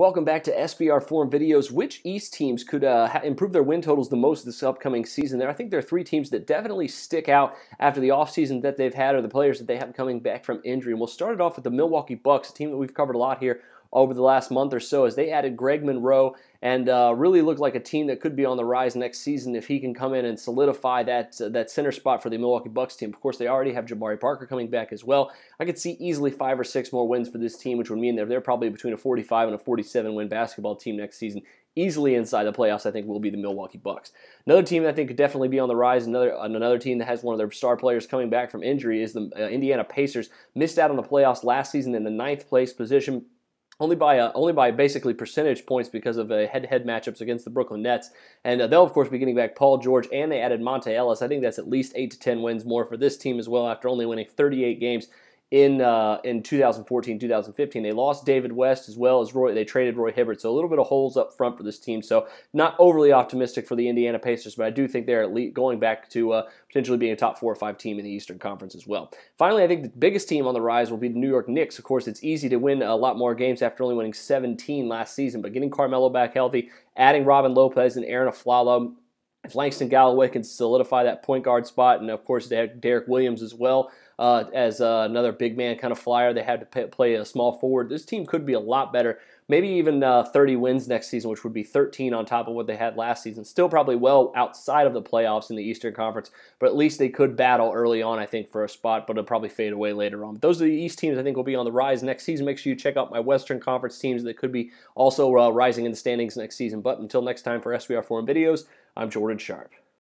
Welcome back to SBR Forum Videos. Which East teams could improve their win totals the most this upcoming season? I think there are three teams that definitely stick out after the offseason that they've had or the players that they have coming back from injury. And we'll start it off with the Milwaukee Bucks, a team that we've covered a lot here over the last month or so as they added Greg Monroe and really look like a team that could be on the rise next season if he can come in and solidify that center spot for the Milwaukee Bucks team. Of course, they already have Jabari Parker coming back as well. I could see easily 5 or 6 more wins for this team, which would mean they're probably between a 45 and a 47 win basketball team next season. Easily inside the playoffs, I think, will be the Milwaukee Bucks. Another team that I think could definitely be on the rise, another team that has one of their star players coming back from injury is the Indiana Pacers. Missed out on the playoffs last season in the 9th place position. Only by basically percentage points because of head-to-head matchups against the Brooklyn Nets. And they'll, of course, be getting back Paul George, and they added Monte Ellis. I think that's at least 8 to 10 wins more for this team as well after only winning 38 games in 2014-2015. They lost David West as well as Roy. They traded Roy Hibbert, so a little bit of holes up front for this team. So not overly optimistic for the Indiana Pacers, but I do think they're going back to potentially being a top 4 or 5 team in the Eastern Conference as well. Finally, I think the biggest team on the rise will be the New York Knicks. Of course, it's easy to win a lot more games after only winning 17 last season, but getting Carmelo back healthy, adding Robin Lopez and Aaron Aflalo, if Langston Galloway can solidify that point guard spot, and of course they have Derek Williams as well as another big man kind of flyer. They had to play a small forward. This team could be a lot better, maybe even 30 wins next season, which would be 13 on top of what they had last season. Still probably well outside of the playoffs in the Eastern Conference, but at least they could battle early on, I think, for a spot, but it'll probably fade away later on. But those are the East teams I think will be on the rise next season. Make sure you check out my Western Conference teams that could be also rising in the standings next season. But until next time for SBR Forum Videos, I'm Jordan Sharp.